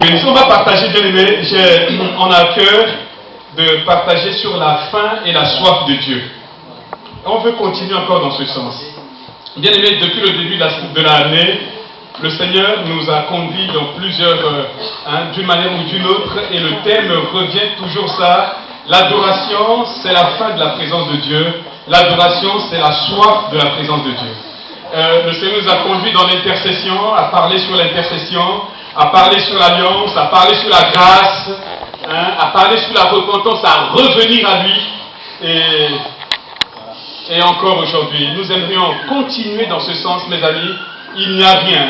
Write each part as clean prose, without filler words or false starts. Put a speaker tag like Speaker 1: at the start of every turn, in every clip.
Speaker 1: bénisse. On va partager, bien aimé, on a à cœur de partager sur la faim et la soif de Dieu. On veut continuer encore dans ce sens. Bien aimé, depuis le début de l'année, le Seigneur nous a conduits dans plusieurs, d'une manière ou d'une autre, et le thème revient toujours ça. L'adoration, c'est la faim de la présence de Dieu. L'adoration, c'est la soif de la présence de Dieu. Le Seigneur nous a conduits dans l'intercession, à parler sur l'intercession, à parler sur l'alliance, à parler sur la grâce, à parler sur la repentance, à revenir à lui. Et encore aujourd'hui, nous aimerions continuer dans ce sens, mes amis. Il n'y a rien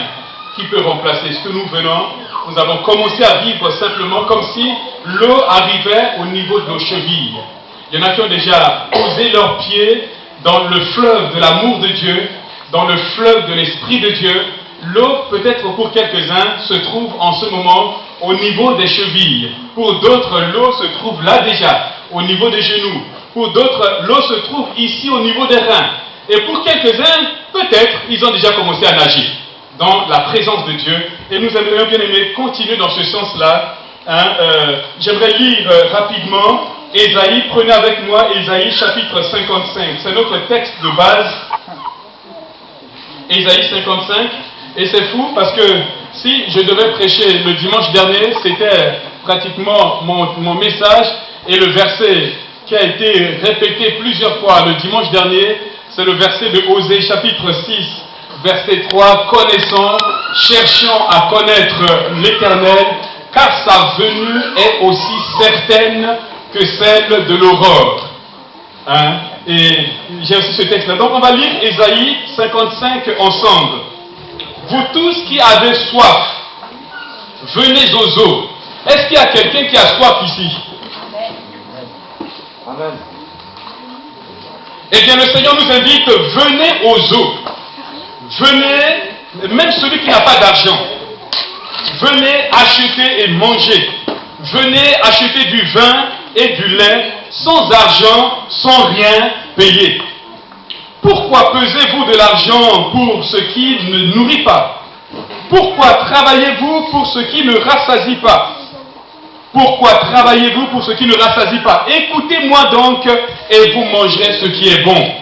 Speaker 1: qui peut remplacer ce que nous venons. Nous avons commencé à vivre simplement comme si l'eau arrivait au niveau de nos chevilles. Il y en a qui ont déjà posé leurs pieds dans le fleuve de l'amour de Dieu, dans le fleuve de l'Esprit de Dieu. L'eau, peut-être pour quelques-uns, se trouve en ce moment au niveau des chevilles. Pour d'autres, l'eau se trouve là déjà, au niveau des genoux. Pour d'autres, l'eau se trouve ici au niveau des reins. Et pour quelques-uns, peut-être, ils ont déjà commencé à nager dans la présence de Dieu. Et nous aimerions bien aimer continuer dans ce sens-là. J'aimerais lire rapidement Ésaïe. Prenez avec moi Ésaïe chapitre 55. C'est notre texte de base. Ésaïe 55. Et c'est fou parce que si je devais prêcher le dimanche dernier, c'était pratiquement mon message. Et le verset qui a été répété plusieurs fois le dimanche dernier, c'est le verset de Osée chapitre 6, verset 3. Connaissons, cherchons à connaître l'Éternel, car sa venue est aussi certaine que celle de l'aurore. Et j'ai aussi ce texte-là. Donc on va lire Ésaïe 55 ensemble. Vous tous qui avez soif, venez aux eaux. Est-ce qu'il y a quelqu'un qui a soif ici? Amen. Eh bien, le Seigneur nous invite, venez aux eaux. Venez, même celui qui n'a pas d'argent. Venez acheter et manger. Venez acheter du vin et du lait, sans argent, sans rien payer. Pourquoi pesez-vous de l'argent pour ce qui ne nourrit pas? Pourquoi travaillez-vous pour ce qui ne rassasie pas? Pourquoi travaillez-vous pour ce qui ne rassasie pas? Écoutez-moi donc, et vous mangerez ce qui est bon.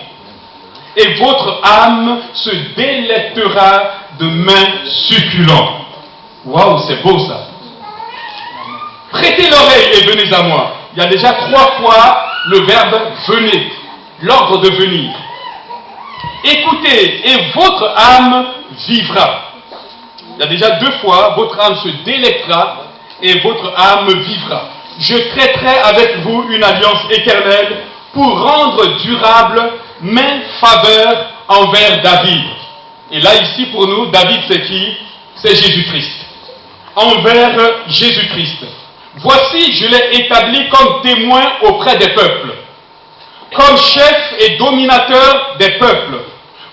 Speaker 1: Et votre âme se délectera de mets succulents. Waouh, c'est beau ça. Prêtez l'oreille et venez à moi. Il y a déjà 3 fois le verbe venez, l'ordre de venir. Écoutez, et votre âme vivra. Il y a déjà 2 fois, votre âme se délectera et votre âme vivra. Je traiterai avec vous une alliance éternelle pour rendre durable mes faveurs envers David. Et là, ici, pour nous, David, c'est qui? C'est Jésus-Christ. Envers Jésus-Christ. Voici, je l'ai établi comme témoin auprès des peuples, comme chef et dominateur des peuples.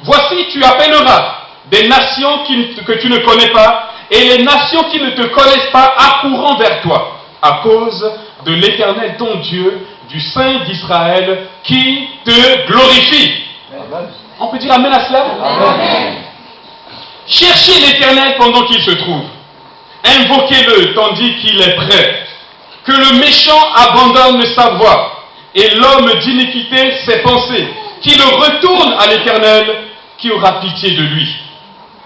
Speaker 1: Voici, tu appelleras des nations que tu ne connais pas, et les nations qui ne te connaissent pas accourront vers toi, à cause de l'Éternel ton Dieu, du Saint d'Israël, qui te glorifie. Amen. On peut dire amen à cela? Amen. Cherchez l'Éternel pendant qu'il se trouve. Invoquez-le tandis qu'il est prêt. Que le méchant abandonne sa voie, et l'homme d'iniquité ses pensées, qu'il retourne à l'Éternel, qui aura pitié de lui.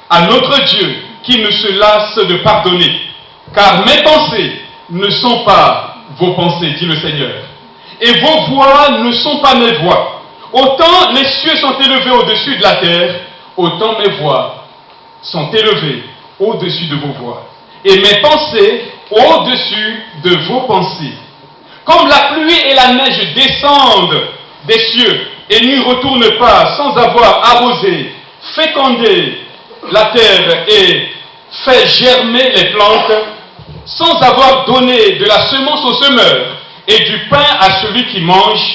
Speaker 1: À notre Dieu, qui ne se lasse de pardonner. Car mes pensées ne sont pas vos pensées, dit le Seigneur. Et vos voix ne sont pas mes voix. Autant les cieux sont élevés au-dessus de la terre, autant mes voix sont élevées au-dessus de vos voix. Et mes pensées au-dessus de vos pensées. Comme la pluie et la neige descendent des cieux et n'y retournent pas sans avoir arrosé, fécondé la terre et fait germer les plantes, sans avoir donné de la semence au semeur et du pain à celui qui mange,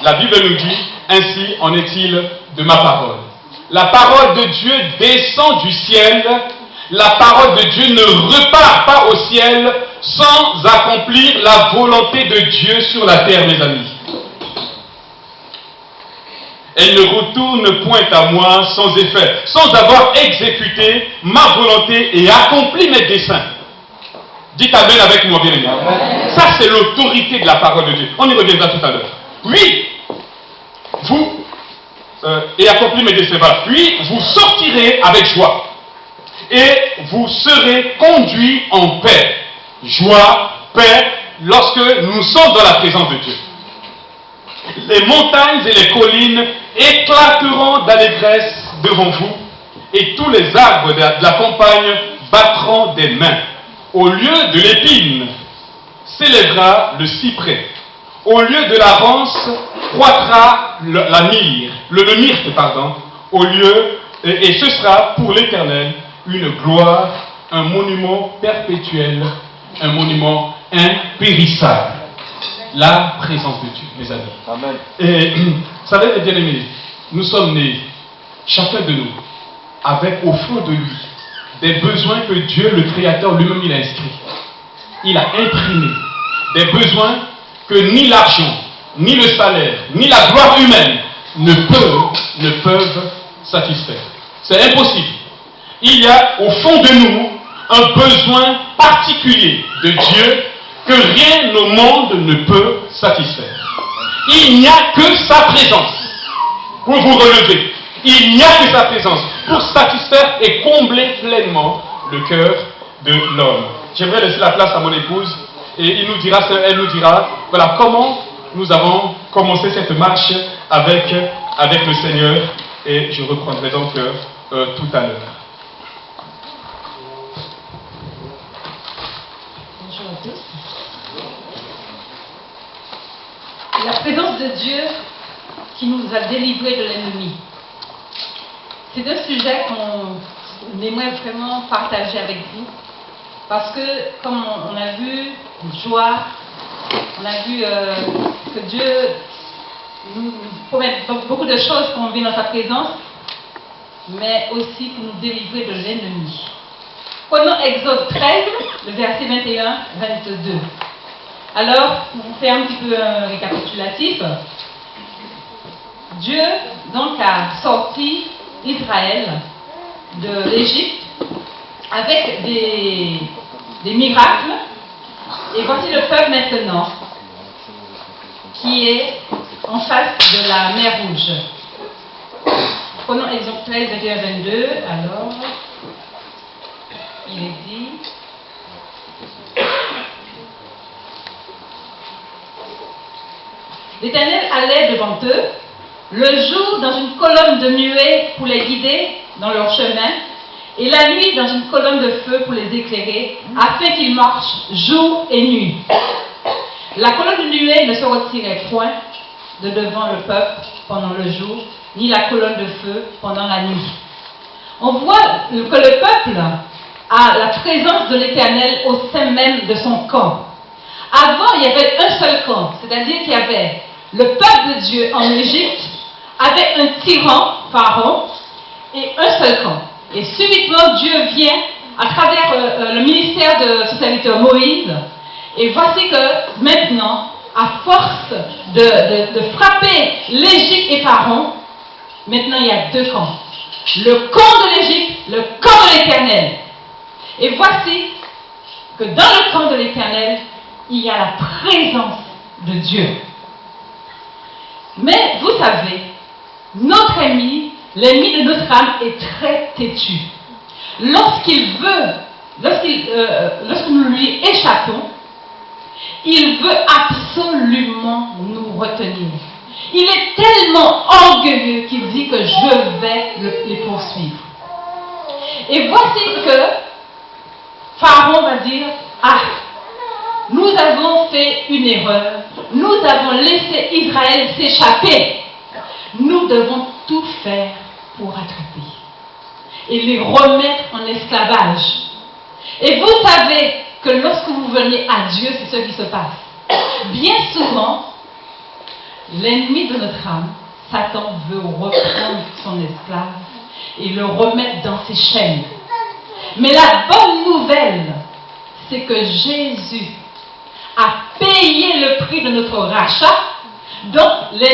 Speaker 1: la Bible nous dit, ainsi en est-il de ma parole. La parole de Dieu descend du ciel, la parole de Dieu ne repart pas au ciel sans accomplir la volonté de Dieu sur la terre, mes amis. Elle ne retourne point à moi sans effet, sans avoir exécuté ma volonté et accompli mes desseins. Dites Amen avec moi, bien aimé. Ça, c'est l'autorité de la parole de Dieu. On y reviendra tout à l'heure. Puis, vous, et accompli mes décevants, puis vous sortirez avec joie. Et vous serez conduits en paix. Joie, paix, lorsque nous sommes dans la présence de Dieu. Les montagnes et les collines éclateront d'allégresse devant vous, et tous les arbres de la campagne battront des mains. Au lieu de l'épine s'élèvera le cyprès. Au lieu de la ronce croîtra le myrte, pardon. Au lieu, et ce sera pour l'Éternel une gloire, un monument perpétuel, un monument impérissable. La présence de Dieu, mes amis.
Speaker 2: Amen.
Speaker 1: Et vous savez, mes bien-aimés, nous sommes nés, chacun de nous, avec au fond de lui des besoins que Dieu, le Créateur lui-même, il a inscrits. Il a imprimé des besoins que ni l'argent, ni le salaire, ni la gloire humaine ne peuvent satisfaire. C'est impossible. Il y a au fond de nous un besoin particulier de Dieu que rien au monde ne peut satisfaire. Il n'y a que sa présence pour vous relever. Il n'y a que sa présence pour satisfaire et combler pleinement le cœur de l'homme. J'aimerais laisser la place à mon épouse et elle nous dira voilà comment nous avons commencé cette marche avec le Seigneur, et je reprendrai donc tout à l'heure.
Speaker 3: Bonjour à tous. La présence de Dieu qui nous a délivrés de l'ennemi. C'est un sujet qu'on aimerait vraiment partager avec vous. Parce que, comme on a vu, joie, on a vu que Dieu nous promet beaucoup de choses quand on vit dans sa présence, mais aussi pour nous délivrer de l'ennemi. Prenons Exode 13, le verset 21-22. Alors, pour vous faire un petit peu un récapitulatif, Dieu donc a sorti Israël de l'Égypte avec des miracles, et voici le peuple maintenant qui est en face de la mer Rouge. Prenons Exode 13, 21-22. Alors, il est dit: l'Éternel allait devant eux, le jour dans une colonne de nuée pour les guider dans leur chemin, et la nuit dans une colonne de feu pour les éclairer, afin qu'ils marchent jour et nuit. La colonne de nuée ne se retirait point de devant le peuple pendant le jour, ni la colonne de feu pendant la nuit. On voit que le peuple a la présence de l'Éternel au sein même de son camp. Avant, il y avait un seul camp, c'est-à-dire qu'il y avait le peuple de Dieu en Égypte, avec un tyran, Pharaon, et un seul camp. Et subitement, Dieu vient à travers le ministère de son serviteur Moïse, et voici que maintenant, à force de frapper l'Égypte et Pharaon, maintenant il y a deux camps. Le camp de l'Égypte, le camp de l'Éternel. Et voici que dans le camp de l'Éternel, il y a la présence de Dieu. Mais vous savez, notre ennemi, l'ennemi de notre âme, est très têtu. Lorsque nous lui échappons, il veut absolument nous retenir. Il est tellement orgueilleux qu'il dit que je vais les poursuivre. Et voici que Pharaon va dire: ah, nous avons fait une erreur, nous avons laissé Israël s'échapper. Nous devons tout faire pour rattraper et les remettre en esclavage. Et vous savez que lorsque vous venez à Dieu, c'est ce qui se passe. Bien souvent, l'ennemi de notre âme, Satan, veut reprendre son esclave et le remettre dans ses chaînes. Mais la bonne nouvelle, c'est que Jésus a payé le prix de notre rachat. Donc, l'ennemi